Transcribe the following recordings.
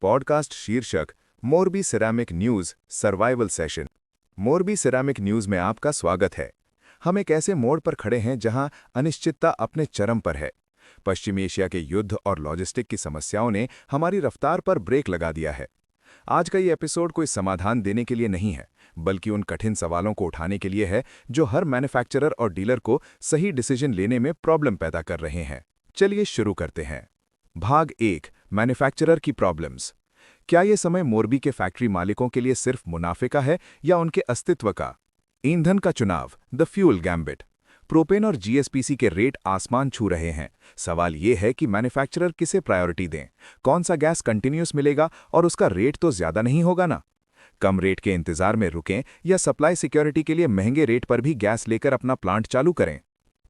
Podcast शीर्षक Morbi ceramic news survival session. Morbi ceramic news में आपका स्वागत है। हम एक ऐसे मोड़ पर खड़े हैं जहां अनिश्चितता अपने चरम पर है। पश्चिमी एशिया के युद्ध और लॉजिस्टिक की समस्याओं ने हमारी रफ्तार पर ब्रेक लगा दिया है। आज का ये एपिसोड कोई समाधान देने के लिए नहीं है, बल्कि उन कठिन सवालों को उठाने के लिए है जो हर मैन्युफैक्चरर और डीलर को सही डिसीजन लेने में प्रॉब्लम पैदा कर रहे हैं। चलिए शुरू करते हैं। भाग 1, मैन्युफैक्चरर की प्रॉब्लम्स। क्या ये समय मोरबी के फैक्ट्री मालिकों के लिए सिर्फ मुनाफे का है या उनके अस्तित्व का? ईंधन का चुनाव, द फ्यूल गैम्बिट। प्रोपेन और जीएसपीसी के रेट आसमान छू रहे हैं। सवाल ये है कि मैन्युफैक्चरर किसे प्रायोरिटी दें, कौन सा गैस कंटिन्यूस मिलेगा और उसका रेट तो ज्यादा नहीं होगा ना? कम रेट के इंतजार में रुकें या सप्लाई सिक्योरिटी के लिए महंगे रेट पर भी गैस लेकर अपना प्लांट चालू करें?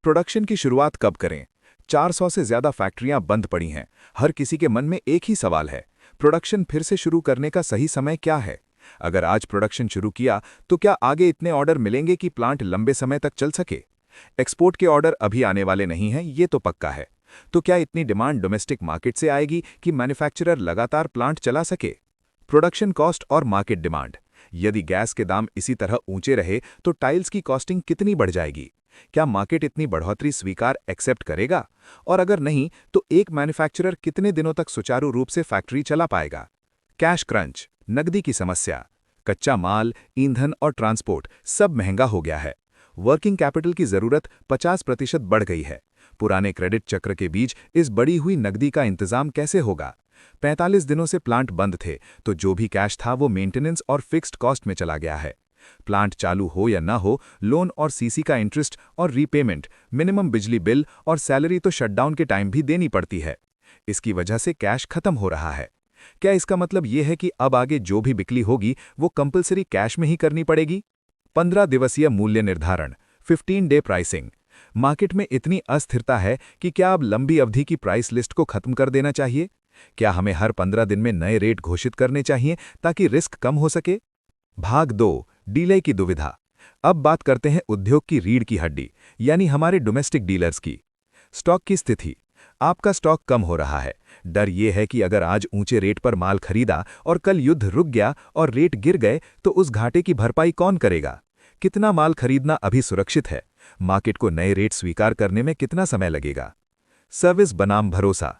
प्रोडक्शन की शुरुआत कब करें? 400 से ज्यादा फैक्ट्रियां बंद पड़ी हैं। हर किसी के मन में एक ही सवाल है, प्रोडक्शन फिर से शुरू करने का सही समय क्या है? अगर आज प्रोडक्शन शुरू किया तो क्या आगे इतने ऑर्डर मिलेंगे कि प्लांट लंबे समय तक चल सके? एक्सपोर्ट के ऑर्डर अभी आने वाले नहीं हैं, ये तो पक्का है। तो क्या इतनी डिमांड डोमेस्टिक मार्केट से आएगी कि मैन्युफैक्चरर लगातार प्लांट चला सके? प्रोडक्शन कॉस्ट और मार्केट डिमांड। यदि गैस के दाम इसी तरह ऊंचे रहे तो टाइल्स की कॉस्टिंग कितनी बढ़ जाएगी? क्या मार्केट इतनी बढ़ोतरी स्वीकार एक्सेप्ट करेगा? और अगर नहीं तो एक मैन्युफैक्चरर कितने दिनों तक सुचारू रूप से फैक्ट्री चला पाएगा? कैश क्रंच, नकदी की समस्या। कच्चा माल, ईंधन और ट्रांसपोर्ट सब महंगा हो गया है। वर्किंग कैपिटल की जरूरत 50% बढ़ गई है। पुराने क्रेडिट चक्र के बीच इस बढ़ी हुई नकदी का इंतजाम कैसे होगा? 45 दिनों से प्लांट बंद थे, तो जो भी कैश था वो मेंटेनेंस और फिक्स्ड कॉस्ट में चला गया है। प्लांट चालू हो या ना हो, लोन और सीसी का इंटरेस्ट और रीपेमेंट, मिनिमम बिजली बिल और सैलरी तो शटडाउन के टाइम भी देनी पड़ती है। इसकी वजह से कैश खत्म हो रहा है। क्या इसका मतलब ये है कि अब आगे जो भी बिक्री होगी वो कंपलसरी कैश में ही करनी पड़ेगी? 15 दिवसीय मूल्य निर्धारण, 15 डे प्राइसिंग। मार्केट में इतनी अस्थिरता है कि क्या अब लंबी अवधि की प्राइस लिस्ट को खत्म कर देना चाहिए? क्या हमें हर 15 दिन में नए रेट घोषित करने चाहिए ताकि रिस्क कम हो सके? भाग 2, डीलर की दुविधा। अब बात करते हैं उद्योग की रीढ़ की हड्डी, यानी हमारे डोमेस्टिक डीलर्स की। स्टॉक की स्थिति। आपका स्टॉक कम हो रहा है। डर यह है कि अगर आज ऊंचे रेट पर माल खरीदा और कल युद्ध रुक गया और रेट गिर गए तो उस घाटे की भरपाई कौन करेगा? कितना माल खरीदना अभी सुरक्षित है? मार्केट को नए रेट स्वीकार करने में कितना समय लगेगा? सर्विस बनाम भरोसा।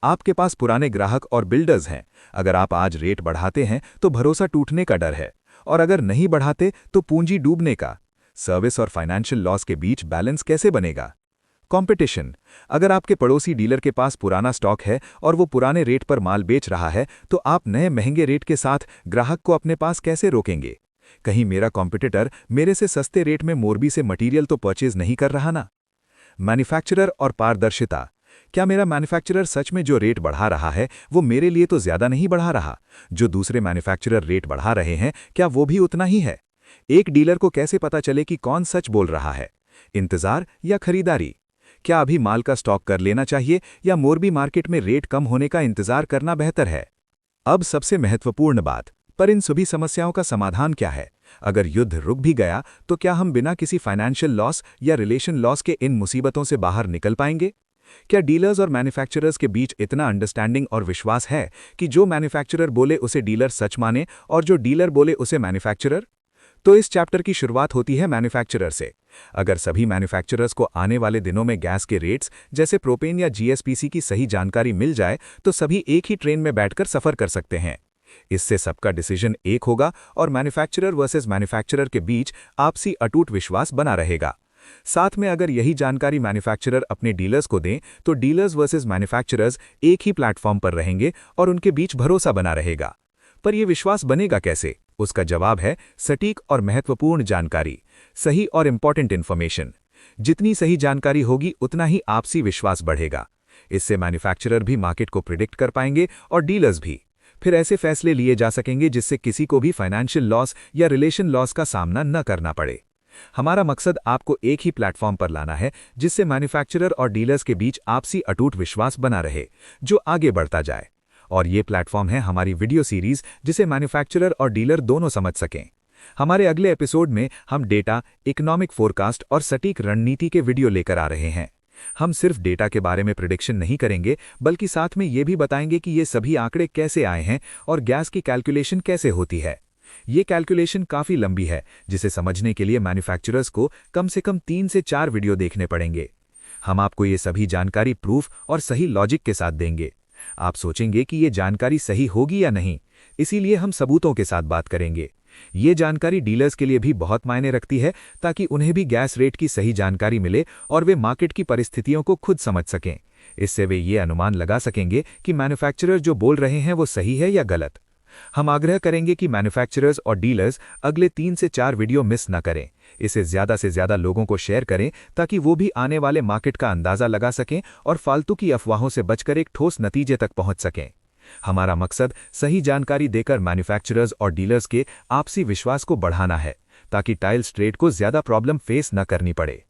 आपके पास पुराने ग्राहक और बिल्डर्स हैं। अगर आप आज रेट बढ़ाते हैं तो भरोसा टूटने का डर है, और अगर नहीं बढ़ाते तो पूंजी डूबने का। सर्विस और फाइनेंशियल लॉस के बीच बैलेंस कैसे बनेगा? कंपटीशन। अगर आपके पड़ोसी डीलर के पास पुराना स्टॉक है और वो पुराने रेट पर माल बेच रहा है, तो आप नए महंगे रेट के साथ ग्राहक को अपने पास कैसे रोकेंगे? कहीं मेरा कॉम्पिटिटर मेरे से सस्ते रेट में मोरबी से मटेरियल तो परचेज नहीं कर रहा ना? मैन्युफैक्चरर और पारदर्शिता। क्या मेरा मैन्युफैक्चरर सच में जो रेट बढ़ा रहा है वो मेरे लिए तो ज्यादा नहीं बढ़ा रहा? जो दूसरे मैन्युफैक्चरर रेट बढ़ा रहे हैं क्या वो भी उतना ही है? एक डीलर को कैसे पता चले कि कौन सच बोल रहा है? इंतजार या खरीदारी? क्या अभी माल का स्टॉक कर लेना चाहिए या मोरबी मार्केट में रेट कम होने का इंतजार करना बेहतर है? अब सबसे महत्वपूर्ण बात, पर इन सभी समस्याओं का समाधान क्या है? अगर युद्ध रुक भी गया तो क्या हम बिना किसी फाइनेंशियल लॉस या रिलेशन लॉस के इन मुसीबतों से बाहर निकल पाएंगे? क्या डीलर्स और मैन्युफैक्चरर्स के बीच इतना अंडरस्टैंडिंग और विश्वास है कि जो मैन्युफैक्चरर बोले उसे डीलर सच माने और जो डीलर बोले उसे मैन्युफैक्चरर? तो इस चैप्टर की शुरुआत होती है मैन्युफैक्चरर से। अगर सभी मैन्युफैक्चरर्स को आने वाले दिनों में गैस के रेट्स जैसे प्रोपेन या जीएसपीसी की सही जानकारी मिल जाए तो सभी एक ही ट्रेन में बैठकर सफर कर सकते हैं। इससे सबका डिसीजन एक होगा और मैन्युफैक्चरर वर्सेस मैन्युफैक्चरर के बीच आपसी अटूट विश्वास बना रहेगा। साथ में अगर यही जानकारी मैन्युफैक्चरर अपने डीलर्स को दें तो डीलर्स वर्सेस मैन्युफैक्चरर्स एक ही प्लेटफॉर्म पर रहेंगे और उनके बीच भरोसा बना रहेगा। पर यह विश्वास बनेगा कैसे? उसका जवाब है सटीक और महत्वपूर्ण जानकारी, सही और इंपॉर्टेंट इन्फॉर्मेशन। जितनी सही जानकारी होगी उतना ही आपसी विश्वास बढ़ेगा। इससे मैन्युफैक्चरर भी मार्केट को प्रिडिक्ट कर पाएंगे और डीलर्स भी। फिर ऐसे फैसले लिए जा सकेंगे जिससे किसी को भी फाइनेंशियल लॉस या रिलेशन लॉस का सामना न करना पड़े। हमारा मकसद आपको एक ही प्लेटफॉर्म पर लाना है जिससे मैन्युफैक्चरर और डीलर्स के बीच आपसी अटूट विश्वास बना रहे, जो आगे बढ़ता जाए। और ये प्लेटफॉर्म है हमारी वीडियो सीरीज जिसे मैन्युफैक्चरर और डीलर दोनों समझ सकें। हमारे अगले एपिसोड में हम डेटा, इकोनॉमिक फोरकास्ट और सटीक रणनीति के वीडियो लेकर आ रहे हैं। हम सिर्फ डेटा के बारे में प्रिडिक्शन नहीं करेंगे, बल्कि साथ में ये भी बताएंगे कि ये सभी आंकड़े कैसे आए हैं और गैस की कैलकुलेशन कैसे होती है। ये कैलकुलेशन काफ़ी लंबी है, जिसे समझने के लिए मैन्युफैक्चरर्स को कम से कम 3 से 4 वीडियो देखने पड़ेंगे। हम आपको ये सभी जानकारी प्रूफ और सही लॉजिक के साथ देंगे। आप सोचेंगे कि ये जानकारी सही होगी या नहीं, इसीलिए हम सबूतों के साथ बात करेंगे। ये जानकारी डीलर्स के लिए भी बहुत मायने रखती है, ताकि उन्हें भी गैस रेट की सही जानकारी मिले और वे मार्केट की परिस्थितियों को खुद समझ सकें। इससे वे ये अनुमान लगा सकेंगे कि मैन्युफैक्चरर जो बोल रहे हैं वो सही है या गलत। हम आग्रह करेंगे कि मैन्युफैक्चरर्स और डीलर्स अगले 3 से 4 वीडियो मिस न करें। इसे ज़्यादा से ज़्यादा लोगों को शेयर करें, ताकि वो भी आने वाले मार्केट का अंदाज़ा लगा सकें और फालतू की अफवाहों से बचकर एक ठोस नतीजे तक पहुंच सकें। हमारा मकसद सही जानकारी देकर मैन्युफैक्चरर्स और डीलर्स के आपसी विश्वास को बढ़ाना है, ताकि टाइल्स ट्रेड को ज़्यादा प्रॉब्लम फेस न करनी पड़े।